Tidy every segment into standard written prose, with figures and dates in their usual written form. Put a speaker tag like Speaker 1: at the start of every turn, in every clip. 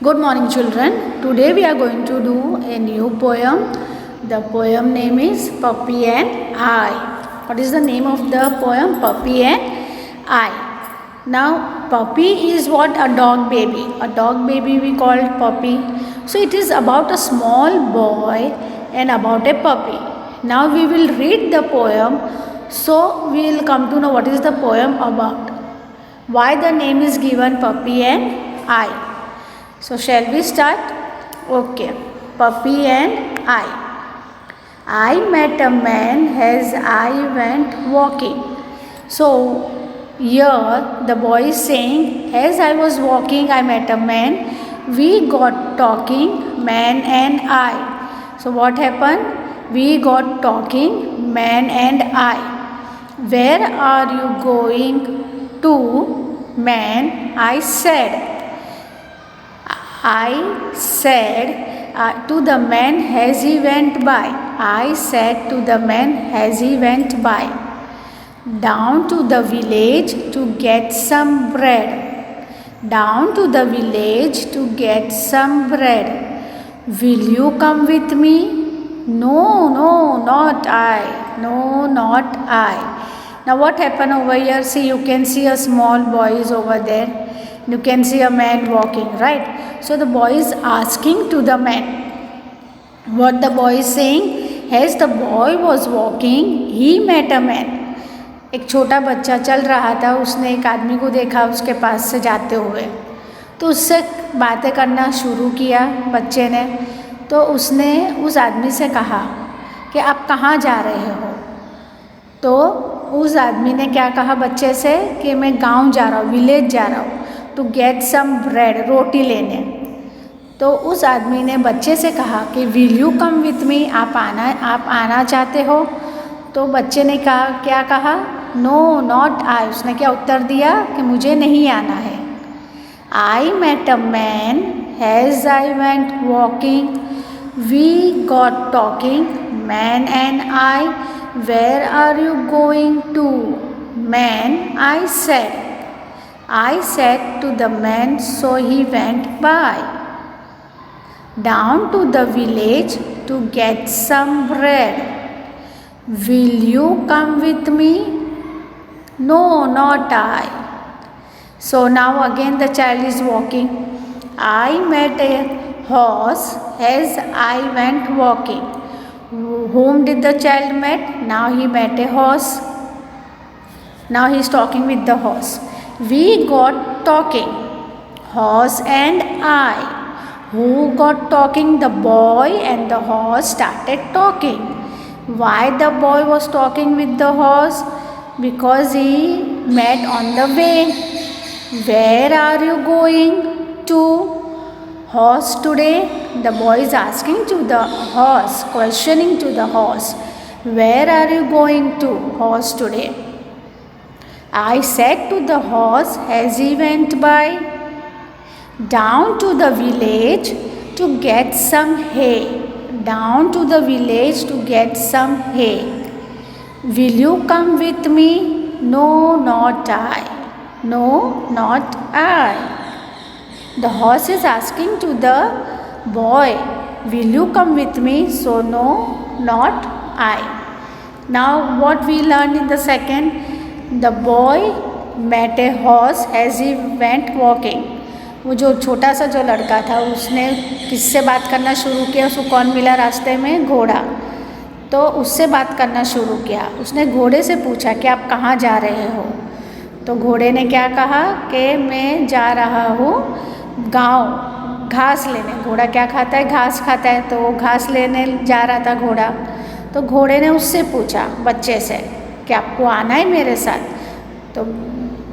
Speaker 1: Good morning, children. Today we are going to do a new poem. The poem name is Puppy and I. What is the name of the poem? Puppy and I. Now, puppy is what? A dog baby. A dog baby we call puppy. So, it is about a small boy and about a puppy. Now, we will read the poem. So, we will come to know what is the poem about. Why the name is given Puppy and I. So shall we start? Okay. Puppy and I. I met a man as I went walking. So here the boy is saying, as I was walking, I met a man. We got talking, man and I. So what happened? We got talking, man and I. Where are you going to, man? I said. I said to the man as he went by. I said to the man as he went by. Down to the village to get some bread. Down to the village to get some bread. Will you come with me? No, not I. No, not I. Now what happened over here? See, you can see a small boy is over there. You can see a man walking, right? So the boy is asking to the man. What the boy is saying? As the boy was walking, he met a man. एक छोटा बच्चा चल रहा था, उसने एक आदमी को देखा उसके पास से जाते हुए, तो उससे बातें करना शुरू किया बच्चे ने. तो उसने उस आदमी से कहा कि आप कहाँ जा रहे हो. तो उस आदमी ने क्या कहा बच्चे से कि मैं गांव जा रहा हूँ, विलेज जा रहा हूँ, टू गेट सम ब्रेड, रोटी लेने. तो उस आदमी ने बच्चे से कहा कि will you come with me, आप आना चाहते हो. तो बच्चे ने कहा, क्या कहा? No, not I. उसने क्या उत्तर दिया कि मुझे नहीं आना है. I met a man as I went walking. We got talking, man and I. Where are you going to, man? I said. I said to the man, so he went by. Down to the village to get some bread. Will you come with me? No, not I. So now again the child is walking. I met a horse as I went walking. Whom did the child met? Now he met a horse. Now he is talking with the horse. We got talking, horse and I. Who got talking? The boy and the horse started talking. Why the boy was talking with the horse? Because he met on the way. Where are you going to, horse, today? The boy is asking to the horse, questioning to the horse. Where are you going to, horse, today? I said to the horse as he went by. Down to the village to get some hay. Down to the village to get some hay. Will you come with me? No, not I. No, not I. The horse is asking to the boy, will you come with me? So no, not I. Now what we learned in the second? The boy met a horse as he went walking. वो जो छोटा सा जो लड़का था उसने किससे बात करना शुरू किया? उसको कौन मिला रास्ते में? घोड़ा. तो उससे बात करना शुरू किया. उसने घोड़े से पूछा कि आप कहाँ जा रहे हो. तो घोड़े ने क्या कहा कि मैं जा रहा हूँ गाँव घास लेने. घोड़ा क्या खाता है? घास खाता है. तो वो घास लेने जा रहा था घोड़ा. तो घोड़े ने उससे पूछा बच्चे से कि आपको आना है मेरे साथ. तो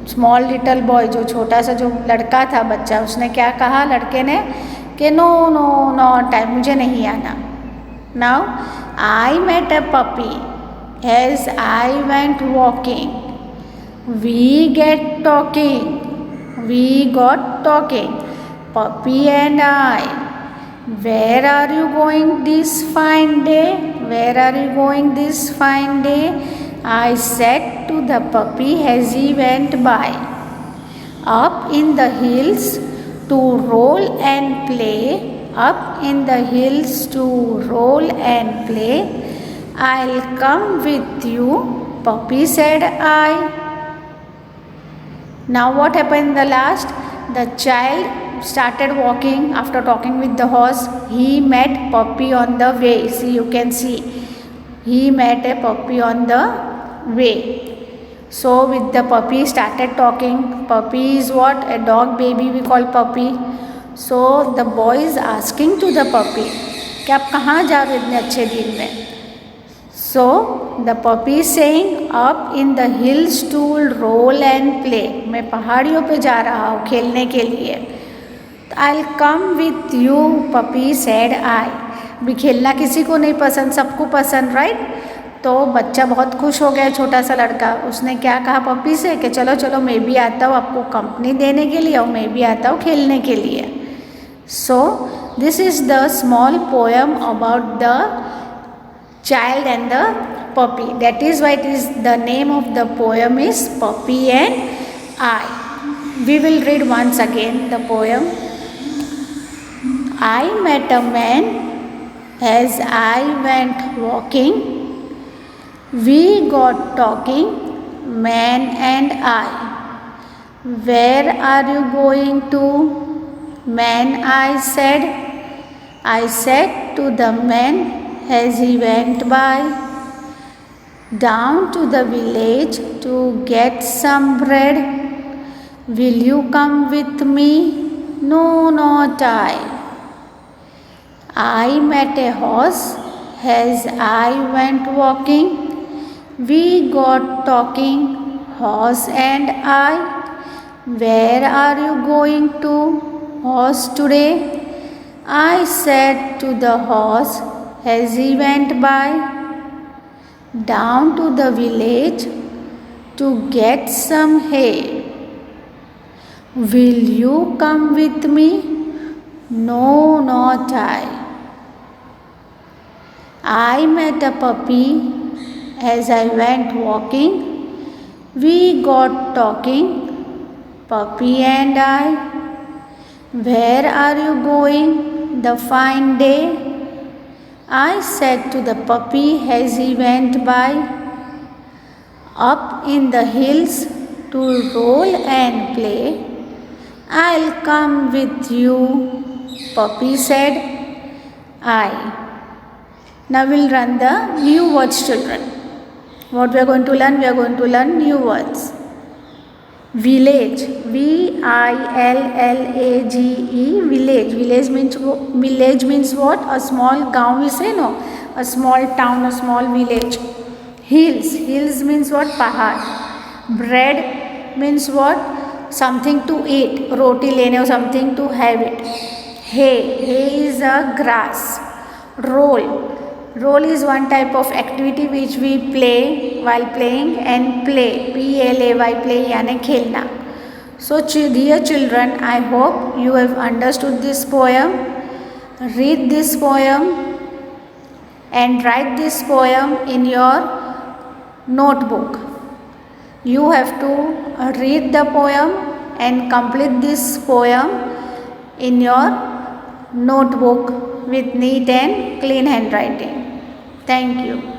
Speaker 1: स्मॉल लिटल बॉय, जो छोटा सा जो लड़का था बच्चा, उसने क्या कहा लड़के ने कि नो, नॉट आई, मुझे नहीं आना. Now I met a puppy as I went walking. We got talking, puppy and I. Where are you going this fine day? Where are you going this fine day? I said to the puppy as he went by. Up in the hills to roll and play, up in the hills to roll and play. I'll come with you, puppy, said I. Now what happened in the last? The child started walking after talking with the horse. He met puppy on the way. See, you can see. He met a puppy on the way. So with the puppy started talking. Puppy is what? A dog baby we call puppy. So the boy is asking to the puppy कि आप कहाँ जा रहे हो इतने अच्छे दिन में. So the puppy is saying up in the hills to roll and play. मैं पहाड़ियों पे जा रहा हूँ खेलने के लिए. I'll come with you, puppy, said I. भी खेलना किसी को नहीं पसंद, सबको पसंद, राइट. तो बच्चा बहुत खुश हो गया, छोटा सा लड़का. उसने क्या कहा पपी से कि चलो चलो मैं भी आता हूँ आपको कंपनी देने के लिए और मैं भी आता हूँ खेलने के लिए. So this is the small poem about the child and the puppy. That is why it is the name of the poem is puppy and I. We will read once again the poem. I met a man as I went walking. We got talking, man and I. Where are you going to? Man, I said. I said to the man as he went by. Down to the village to get some bread. Will you come with me? No, not I. I met a horse as I went walking. We got talking, horse and I. Where are you going to, horse, today? I said to the horse as he went by. Down to the village to get some hay. Will you come with me? No, not I. I met a puppy as I went walking. We got talking, puppy and I. Where are you going the fine day? I said to the puppy as he went by. Up in the hills to roll and play. I'll come with you, puppy, said I. Now we'll run the new words, children. What we are going to learn? We are going to learn new words. Village, V-I-L-L-A-G-E, village. Village means what? A small gaon we say, no? A small town, a small village. Hills means what? Pahad. Bread means what? Something to eat. Roti lene or something to have it. Hay is a grass. Roll is one type of activity which we play while playing, and play, P-L-A-Y, play यानी खेलना. So dear children, I hope you have understood this poem. Read this poem and write this poem in your notebook. You have to read the poem and complete this poem in your notebook with neat and clean handwriting. Thank you.